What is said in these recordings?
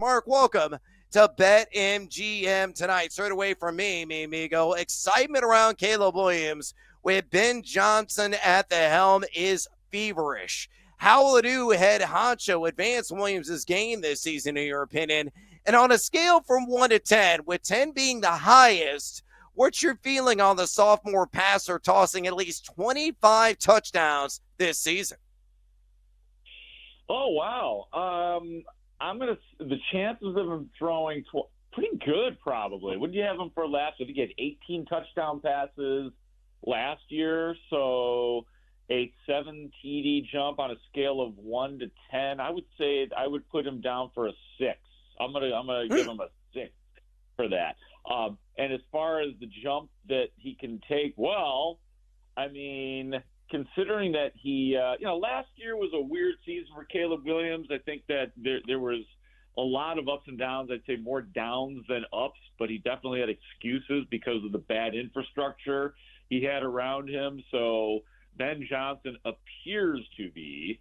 Mark, welcome to BetMGM tonight. Straight away from me amigo. Excitement around Caleb Williams with Ben Johnson at the helm is feverish. How will the new head honcho advance Williams' game this season, in your opinion? And on a scale from 1 to 10, with 10 being the highest, what's your feeling on the sophomore passer tossing at least 25 touchdowns this season? Oh, wow. The chances of him throwing pretty good, probably. Wouldn't you have him for last? I think he had 18 touchdown passes last year, so a 7 TD jump on a scale of 1 to 10. I would say I would put him down for a 6. I'm gonna give him a 6 for that. And as far as the jump that he can take, well, I mean, considering that he, last year was a weird season for Caleb Williams. I think that there was a lot of ups and downs. I'd say more downs than ups, but he definitely had excuses because of the bad infrastructure he had around him. So Ben Johnson appears to be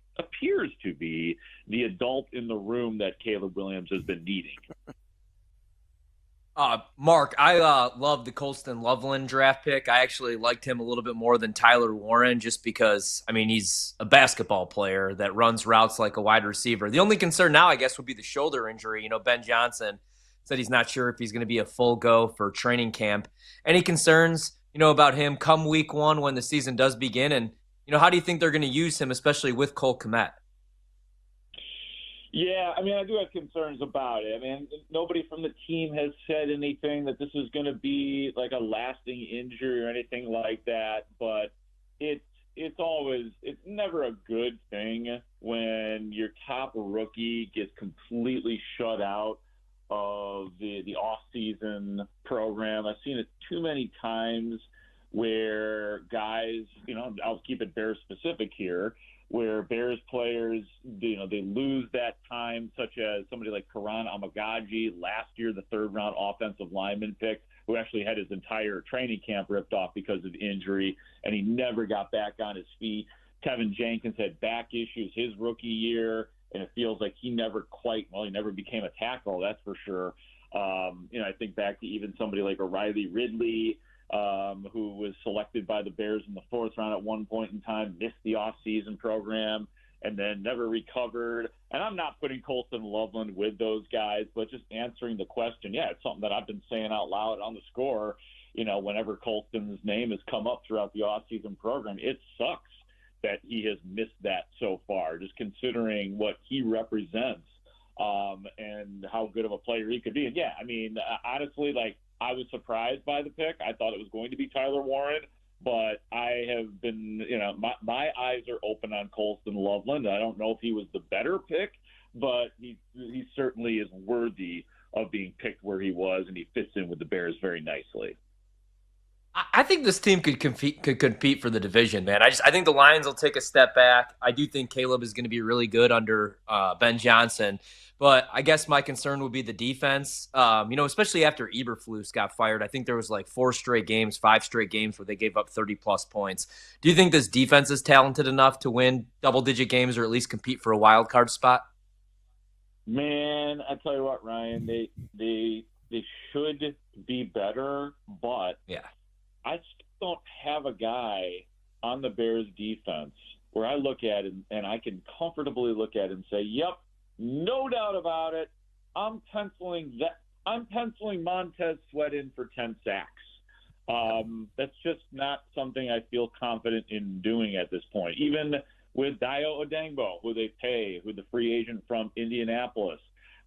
the adult in the room that Caleb Williams has been needing. Mark, I love the Colston Loveland draft pick. I actually liked him a little bit more than Tyler Warren just because, he's a basketball player that runs routes like a wide receiver. The only concern now, I guess, would be the shoulder injury. Ben Johnson said he's not sure if he's going to be a full go for training camp. Any concerns, about him come week 1 when the season does begin? And, how do you think they're going to use him, especially with Cole Kmet? Yeah, I do have concerns about it. Nobody from the team has said anything that this is going to be like a lasting injury or anything like that, but it's never a good thing when your top rookie gets completely shut out of the off-season program. I've seen it too many times where guys, I'll keep it Bears specific here, where Bears players, they lose that time, such as somebody like Karan Amagaji last year, the 3rd-round offensive lineman pick, who actually had his entire training camp ripped off because of injury, and he never got back on his feet. Kevin Jenkins had back issues his rookie year, and it feels like he never became a tackle, that's for sure. I think back to even somebody like O'Reilly Ridley, who was selected by the Bears in the 4th round at one point in time, missed the off-season program, and then never recovered. And I'm not putting Colston Loveland with those guys, but just answering the question, yeah, it's something that I've been saying out loud on the score, whenever Colston's name has come up throughout the off-season program. It sucks that he has missed that so far, just considering what he represents and how good of a player he could be. And, yeah, honestly, I was surprised by the pick. I thought it was going to be Tyler Warren, but I have been, my eyes are open on Colston Loveland. I don't know if he was the better pick, but he certainly is worthy of being picked where he was, and he fits in with the Bears very nicely. I think this team could compete for the division, man. I think the Lions will take a step back. I do think Caleb is going to be really good under Ben Johnson. But I guess my concern would be the defense, especially after Eberflus got fired. I think there was 5 straight games where they gave up 30-plus points. Do you think this defense is talented enough to win double-digit games or at least compete for a wild card spot? Man, I tell you what, Ryan, they should be better, but yeah, I still don't have a guy on the Bears defense where I look at it and I can comfortably look at it and say, yep, no doubt about it, I'm penciling Montez Sweat in for 10 sacks. That's just not something I feel confident in doing at this point. Even with Dayo Odangbo, who they pay, who the free agent from Indianapolis,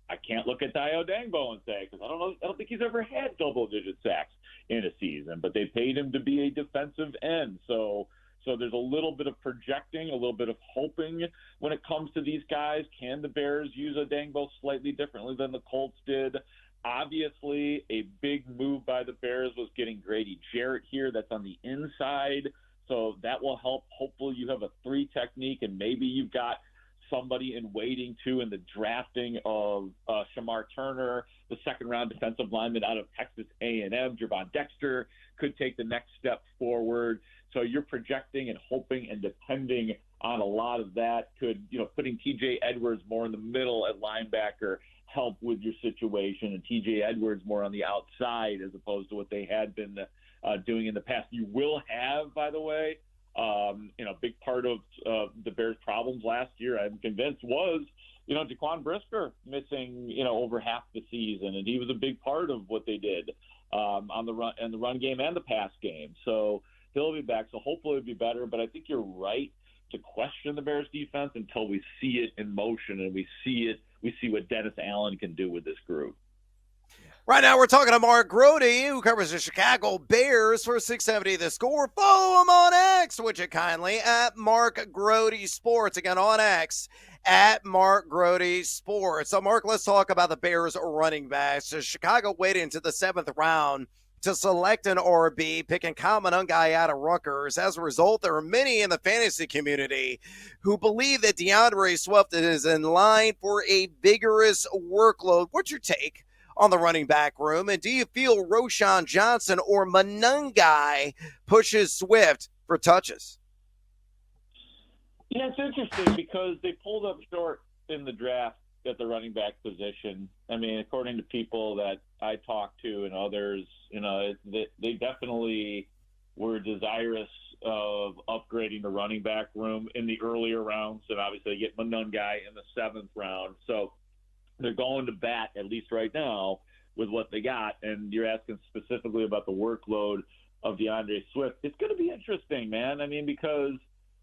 I can't look at Dayo Odangbo and say, because I don't think he's ever had double-digit sacks in a season, but they paid him to be a defensive end. So there's a little bit of projecting, a little bit of hoping when it comes to these guys. Can the Bears use Odangbo slightly differently than the Colts did? Obviously, a big move by the Bears was getting Grady Jarrett here. That's on the inside, so that will help. Hopefully you have a 3 technique, and maybe you've got somebody in waiting, too, in the drafting of Shamar Turner, the 2nd-round defensive lineman out of Texas A&M. Javon Dexter could take the next step forward. So you're projecting and hoping and depending on a lot of that. Putting TJ Edwards more in the middle at linebacker help with your situation, and TJ Edwards more on the outside as opposed to what they had been doing in the past. You will have, by the way, a big part of the Bears' problems last year, I'm convinced, was Jaquan Brisker missing over half the season, and he was a big part of what they did on the run game and the pass game. So he'll be back. So hopefully it'll be better. But I think you're right to question the Bears defense until we see it in motion and we see what Dennis Allen can do with this group. Right now, we're talking to Mark Grote, who covers the Chicago Bears for 670 The Score. Follow him on X, would you kindly, at Mark Grote Sports. Again, on X, at Mark Grote Sports. So, Mark, let's talk about the Bears running backs. So Chicago waited into the 7th round to select an RB, picking Kyle Monangai out of Rutgers. As a result, there are many in the fantasy community who believe that DeAndre Swift is in line for a vigorous workload. What's your take on the running back room? And do you feel Roschon Johnson or Monangai pushes Swift for touches? Yeah, it's interesting because they pulled up short in the draft at the running back position. I mean, according to people that I talked to and others, they definitely were desirous of upgrading the running back room in the earlier rounds, and obviously they get Monangai in the 7th round. So they're going to bat, at least right now, with what they got. And you're asking specifically about the workload of DeAndre Swift. It's going to be interesting, man. I mean, because,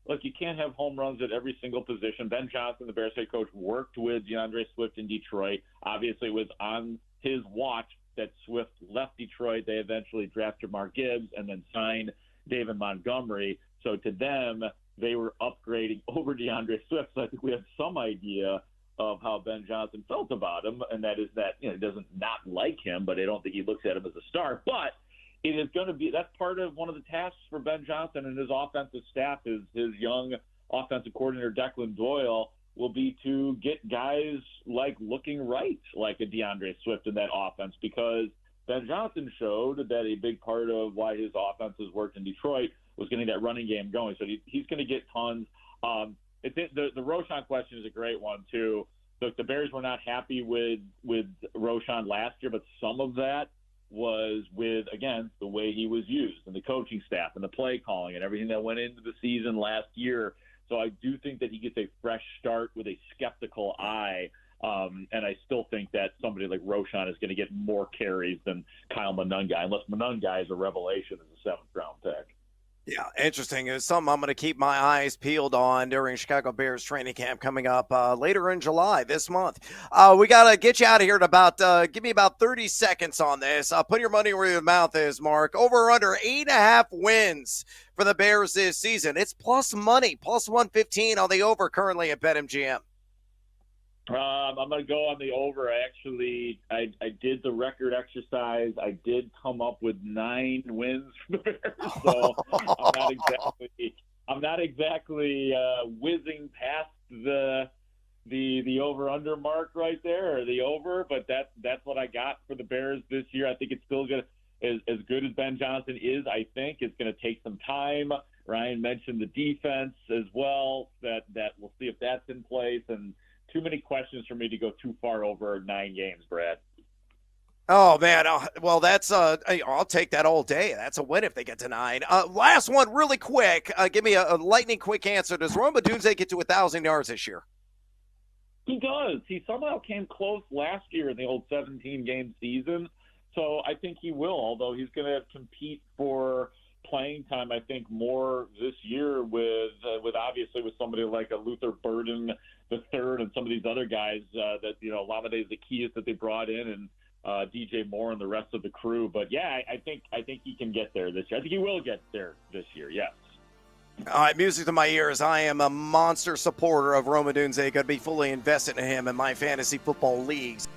look, you can't have home runs at every single position. Ben Johnson, the Bears head coach, worked with DeAndre Swift in Detroit. Obviously, it was on his watch that Swift left Detroit. They eventually drafted Mark Gibbs and then signed David Montgomery. So to them, they were upgrading over DeAndre Swift. So I think we have some idea of how Ben Johnson felt about him, and that is that he doesn't not like him, but I don't think he looks at him as a star. But it is going to be – that's part of one of the tasks for Ben Johnson and his offensive staff, his young offensive coordinator Declan Doyle, will be to get guys looking right, like a DeAndre Swift in that offense, because Ben Johnson showed that a big part of why his offenses worked in Detroit was getting that running game going. So he's going to get tons. The Roschon question is a great one too. Look, the Bears were not happy with Roschon last year, but some of that was with, again, the way he was used and the coaching staff and the play calling and everything that went into the season last year. So I do think that he gets a fresh start with a skeptical eye. And I still think that somebody like Roschon is going to get more carries than Kyle Monangai, unless Monangai is a revelation as a 7th-round pick. Yeah, interesting. It's something I'm going to keep my eyes peeled on during Chicago Bears training camp coming up later in July this month. We got to get you out of here in about, give me about 30 seconds on this. Put your money where your mouth is, Mark. Over or under 8.5 wins for the Bears this season. It's plus money, plus 115 on the over currently at BetMGM. I'm going to go on the over. I did the record exercise. I did come up with 9 wins for the Bears, so I'm not exactly whizzing past the over/under mark right there, or the over. But that's what I got for the Bears this year. I think it's still going to, as good as Ben Johnson is, I think it's going to take some time. Ryan mentioned the defense as well. That we'll see if that's in place. And too many questions for me to go too far over 9 games, Brad. Oh, man. Well, that's I'll take that all day. That's a win if they get to 9. Last one, really quick. Give me a lightning quick answer. Does Rome Odunze get to 1,000 yards this year? He does. He somehow came close last year in the old 17-game season. So I think he will, although he's going to compete for playing time, I think, more this year with obviously with somebody like a Luther Burden the third and some of these other guys that, Lamade Zaccheaus that they brought in, and DJ Moore and the rest of the crew. But yeah, I think he can get there this year. I think he will get there this year. Yes. All right, music to my ears. I am a monster supporter of Rome Odunze. Going to be fully invested in him in my fantasy football leagues.